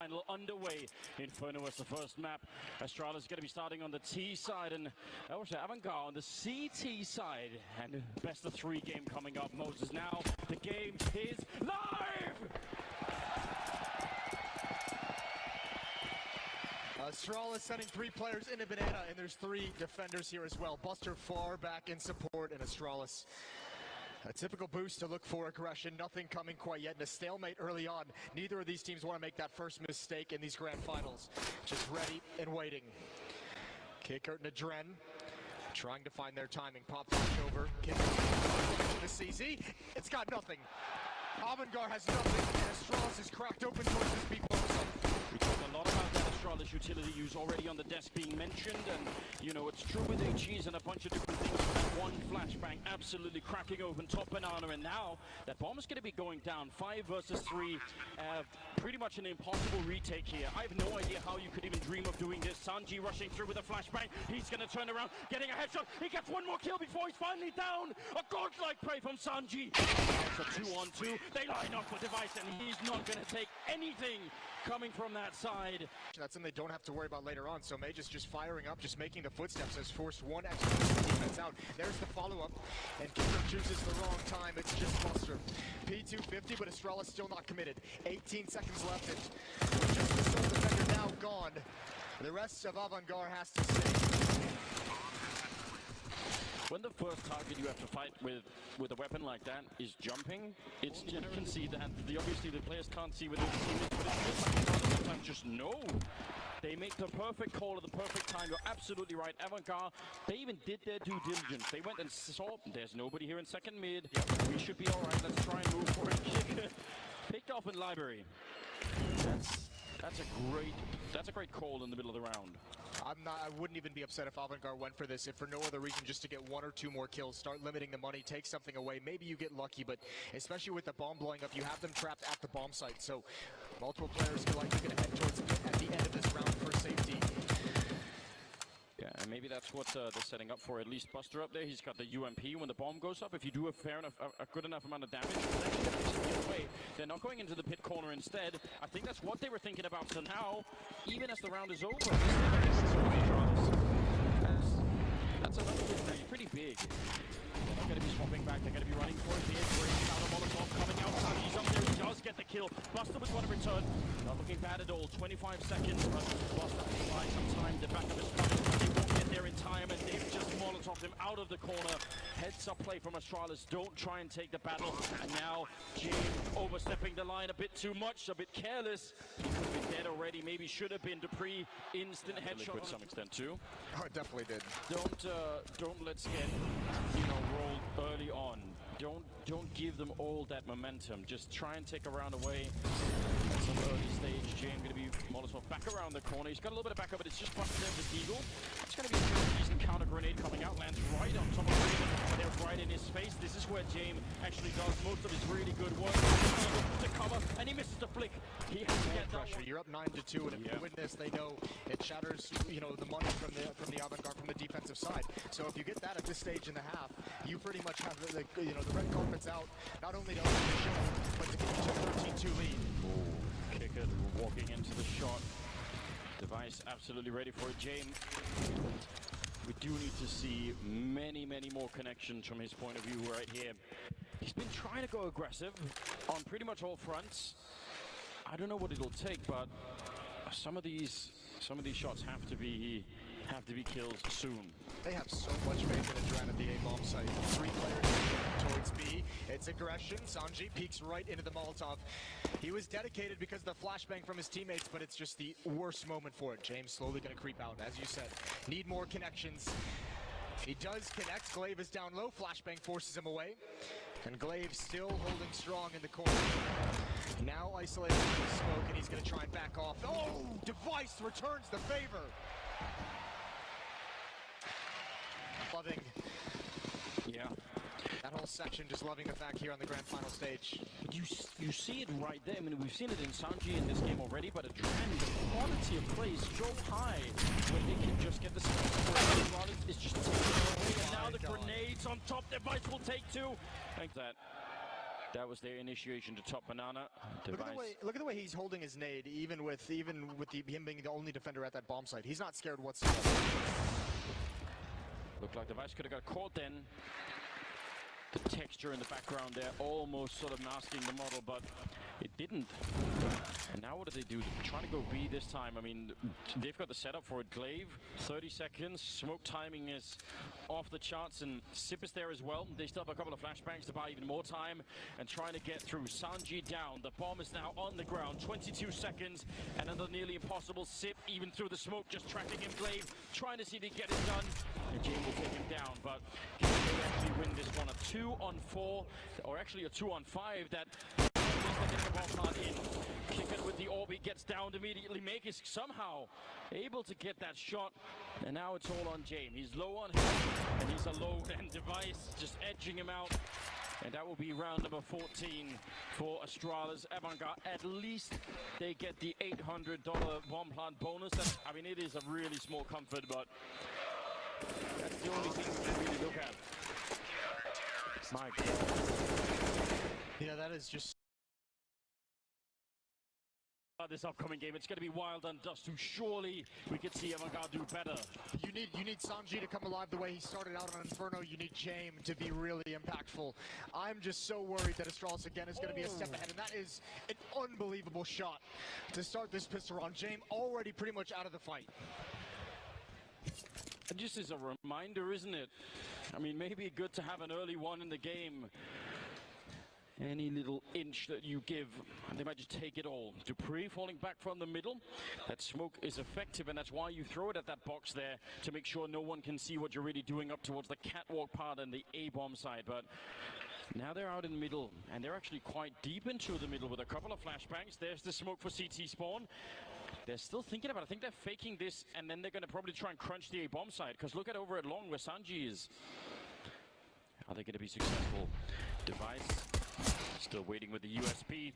final underway. Inferno was the first map. Astralis is going to be starting on the T side, and also Avantgarde on the CT side. And best of 3 game coming up. Moses, now the game is live! Astralis sending 3 players into Banana, and there's 3 defenders here as well. Buster far back in support, and Astralis. A typical boost to look for aggression, nothing coming quite yet, and a stalemate early on. Neither of these teams want to make that first mistake in these grand finals. Just ready and waiting. Kickert and Adren trying to find their timing. Pop flash over, Kickert to the CZ. It's got nothing. Avantgarde has nothing, and Astralis is cracked open towards his big box. We talked a lot about that Astralis utility use already on the desk being mentioned, and you know it's true with HGs and a bunch of different things. That one flashbang absolutely cracking open top banana, and now that bomb is going to be going down. 5 versus 3, pretty much an impossible retake here. I have no idea how you could even dream of doing this. Sanji rushing through with a flashbang. He's going to turn around, getting a headshot. He gets one more kill before he's finally down. A godlike play from Sanji. It's a 2-on-2. They line up for Device, and he's not going to take anything coming from that side. That's something they don't have to worry about later on. So Mage is just firing up, just making the footsteps, has forced one extra defense out. There's the follow-up, and Kickert chooses the wrong time. It's just Buster. P250, but Astralis still not committed. 18 seconds left, and just the sole defender now gone. The rest of Avantgarde has to stay. When the first target you have to fight with a weapon like that is jumping, it's you can see that obviously the players can't see with the teammates, but it's just like sometimes just know. They make the perfect call at the perfect time. You're absolutely right. Avantgarde, they even did their due diligence. They went and saw there's nobody here in second mid. We should be all right. Let's try and move for it. Picked off in library. That's a great call in the middle of the round. I wouldn't even be upset if Avantgarde went for this, if for no other reason just to get 1 or 2 more kills, start limiting the money, take something away. Maybe you get lucky, but especially with the bomb blowing up, you have them trapped at the bomb site. So multiple players are likely going to head towards at the end of this round for safety. Yeah, and maybe that's what they're setting up for. At least Buster up there, he's got the UMP. When the bomb goes up, if you do a good enough amount of damage, they're not going into the pit corner instead. I think that's what they were thinking about. So now, even as the round is over, that's another win. That's pretty big. They're not going to be swapping back. They're going to be running for it here. Great counter Molotov coming out. Sanji's up there. He does get the kill. Buster with one return. Not looking bad at all. 25 seconds, but Buster will buy some time. The backup is coming. They won't get there in time, and they've just Molotoved him out of the corner. Heads up play from Astralis. Don't try and take the battle. And now Jane overstepping the line a bit too much, a bit careless. He could have been dead already. Maybe should have been. Dupree instant headshot to some extent too. Oh, it definitely did. Don't let's get rolled early on. Don't give them all that momentum. Just try and take a round away. At some early stage, Jane going to be Molotov back around the corner. He's got a little bit of backup, but it's just busted in with Eagle. It's going to be a decent counter grenade coming out. Lands right on top of him. They're right in his face. This is where Jane actually does most of his really good work. To cover, and he misses the flick. He has to get pressure. You're up 9-2, and if you win this, they know it shatters, the money from the Avantgarde from the defensive side. So if you get that at this stage in the half, you pretty much have the red carpet's out, not only to open the show, but to get you to 13-2 lead. Kickert walking into the shot. Device absolutely ready for it. Jame, we do need to see many more connections from his point of view right here. He's been trying to go aggressive on pretty much all fronts. I don't know what it'll take, but some of these shots have to be kills soon. They have so much faith in Adren at the A-bomb site. 3 players towards B. It's aggression. Sanji peeks right into the Molotov. He was dedicated because of the flashbang from his teammates, but it's just the worst moment for it. James slowly going to creep out, as you said. Need more connections. He does connect. Glaive is down low. Flashbang forces him away. And Glaive still holding strong in the corner. Now isolated from the smoke, and he's going to try and back off. Oh! Device returns the favor. Loving. Yeah. That whole section just loving the fact here on the grand final stage. You see it right there. I mean, we've seen it in Sanji in this game already, but Adren, the quality of play is so high when they can just get the spot. It's just taking it away, and now the grenades on top. Device will take 2. I think that That was their initiation to top banana. Look at the way he's holding his nade, even with him being the only defender at that bomb site. He's not scared whatsoever. Looked like Device could have got caught then. The texture in the background there almost sort of masking the model, but it didn't. And now what do they do? They're trying to go B this time. I mean, they've got the setup for it. Glaive, 30 seconds. Smoke timing is off the charts, and Sip is there as well. They still have a couple of flashbangs to buy even more time and trying to get through. Sanji down. The bomb is now on the ground. 22 seconds, and under nearly impossible. Sip, even through the smoke, just tracking him. Glaive, trying to see if he get it done. And Jane will take him down, but can they actually win this one? A 2-on-4, or actually a 2-on-5 that the ball card in. Kick it with the orb, he gets down immediately. Make is somehow able to get that shot, and now it's all on James. He's low on health, and he's alone, and Device just edging him out. And that will be round number 14 for Astralis. Avantgarde, at least they get the $800 bomb plant bonus. I mean, it is a really small comfort, but that's the only thing we can really look at. My God. Yeah, that is just... This upcoming game, it's going to be Wild and Dust 2. Surely we could see Avantgarde do better. You need Sanji to come alive the way he started out on Inferno. You need James to be really impactful. I'm just so worried that Astralis again is going to be a step ahead, and that is an unbelievable shot to start this pistol round. James already pretty much out of the fight. And just as a reminder, isn't it? I mean, maybe good to have an early one in the game. Any little inch that you give, they might just take it all. Dupree falling back from the middle. That smoke is effective, and that's why you throw it at that box there, to make sure no one can see what you're really doing up towards the catwalk part and the A-bomb side. But now they're out in the middle, and they're actually quite deep into the middle with a couple of flashbangs. There's the smoke for CT spawn. They're still thinking about it. I think they're faking this, and then they're going to probably try and crunch the A-bomb side, because look at over at long where Sanji is. Are they going to be successful? Device still waiting with the USB,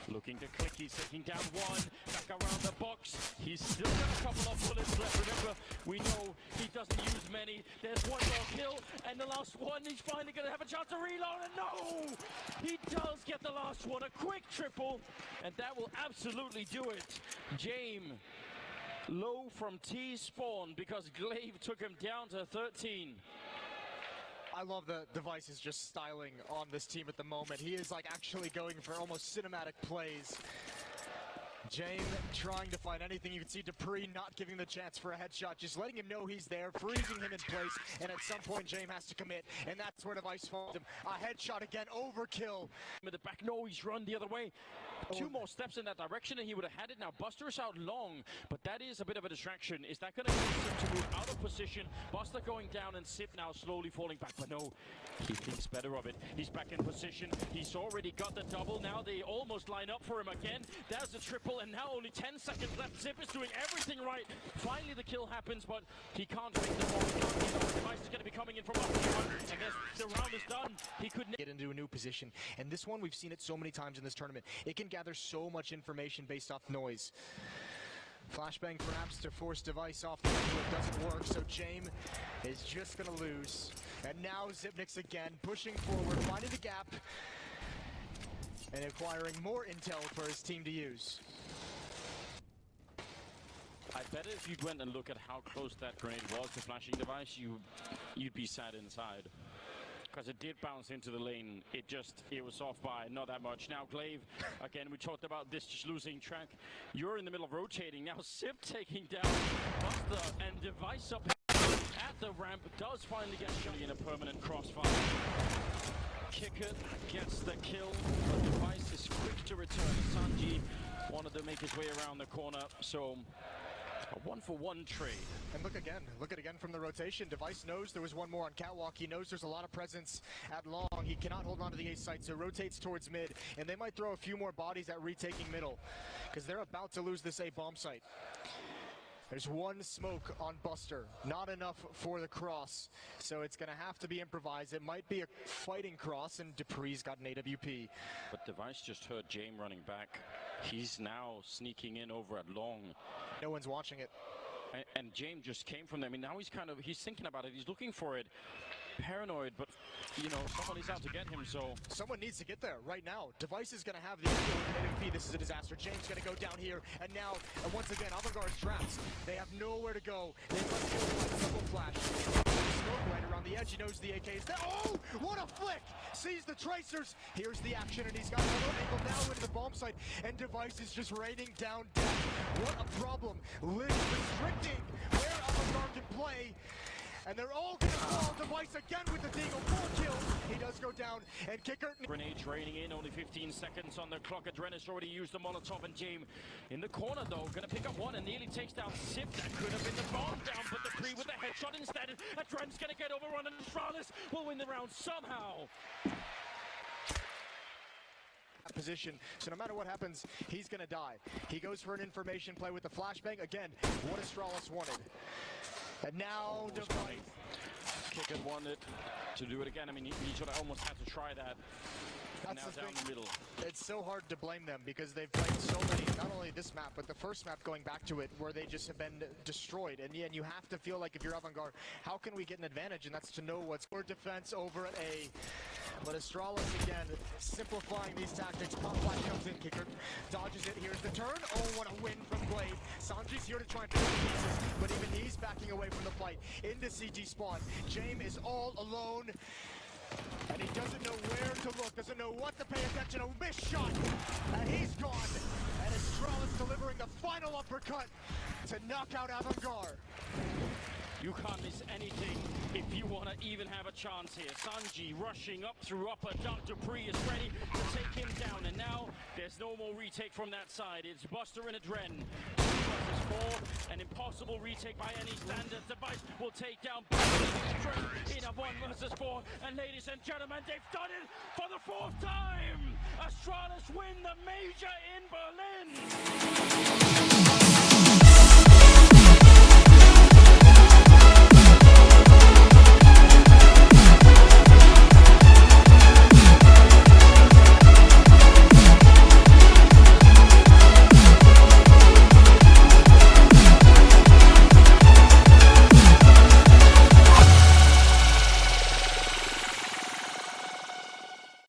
looking to click. He's taking down one, back around the box. He's still got a couple of bullets left. Remember, we know he doesn't use many. There's one more kill, and the last one, he's finally going to have a chance to reload, and no! He does get the last one, a quick triple, and that will absolutely do it. James low from T-spawn because Glaive took him down to 13. I love the Device's just styling on this team at the moment. He is like actually going for almost cinematic plays. James trying to find anything. You can see Dupree not giving the chance for a headshot, just letting him know he's there, freezing him in place, and at some point James has to commit, and that's where Device falls him. A headshot again, overkill. With the back, no, he's run the other way. Two more steps in that direction and he would have had it. Now Buster is out long, but that is a bit of a distraction. Is that going to force him to move out of position? Buster going down and Sip now slowly falling back, but no, he thinks better of it. He's back in position. He's already got the double. Now they almost line up for him again. There's the triple, and now only 10 seconds left. Sip is doing everything right. Finally the kill happens, but he can't make the ball. Device is going to be coming in from up here, and the round is done. He couldn't get into a new position, and this one we've seen it so many times in this tournament. It can gather so much information based off noise. Flashbang perhaps to force Device off the field. It doesn't work, so James is just gonna lose. And now Zipnix again pushing forward, finding the gap and acquiring more intel for his team to use. I bet if you went and look at how close that grenade was to flashing Device, you'd be sad inside. Because it did bounce into the lane. It was off by not that much. Now Glaive, again, we talked about this, just losing track. You're in the middle of rotating. Now Sip taking down Buster, and Device up at the ramp does finally get shot in a permanent crossfire. Kicker gets the kill, but Device is quick to return. Sanji wanted to make his way around the corner, so a 1-for-1 trade. And look at again from the rotation. Device knows there was one more on catwalk. He knows there's a lot of presence at long. He cannot hold on to the ace site, so rotates towards mid. And they might throw a few more bodies at retaking middle, because they're about to lose this A bomb site. There's one smoke on Buster, not enough for the cross, so it's going to have to be improvised. It might be a fighting cross, and Dupree's got an AWP. But Device just heard James running back. He's now sneaking in over at long. No one's watching it. And James just came from them. I mean, now he's thinking about it. He's looking for it. paranoid, but, you know, someone is out to get him, so... Someone needs to get there right now. Device is going to have the MVP. This is a disaster. James going to go down here, and now, once again, Avangard's trapped. They have nowhere to go. They must go like a double flash. Smoke right around the edge. He knows the AK is there. Oh, what a flick! Sees the tracers. Here's the action, and he's got a little angle now into the bomb site, and Device is just raining down death. What a problem. Restricting where Avangard can play. And they're all gonna fall. Device again with the Deagle. 4 kills. He does go down. And Kicker. Grenades raining in. Only 15 seconds on the clock. Adrenis already used the Molotov, and James in the corner though. Gonna pick up one and nearly takes down Sip. That could have been the bomb down, but the Pre with the headshot instead. Adren's gonna get overrun, and Astralis will win the round somehow. Position, so no matter what happens, he's gonna die. He goes for an information play with the flashbang. Again, what Astralis wanted. And now Device. Kicker wanted to do it again. I mean, he should have almost had to try that. That's now the down thing. the middle. It's so hard to blame them because they've played so many, not only this map, but the first map going back to it, where they just have been destroyed. And you have to feel like if you're Avangard, how can we get an advantage? And that's to know what's for defense over at A. But Astralis again, simplifying these tactics. Pop flash comes in, Kicker dodges it. Here's the turn. Oh, what a win from Blade. Sanji's here to try and pick up the pieces, but even he's backing away from the fight. Into CT spawn. James is all alone. And he doesn't know where to look, doesn't know what to pay attention. A missed shot, and he's gone. And Astralis delivering the final uppercut to knock out Avangard. You can't miss anything if you want to even have a chance here. Sanji rushing up through upper. Dr. Pre is ready to take him down. And now there's no more retake from that side. It's Buster and Adren. 2 versus 4. An impossible retake by any standards. Device will take down Adren in a 1 versus 4. And ladies and gentlemen, they've done it for the 4th time. Astralis win the major in Berlin.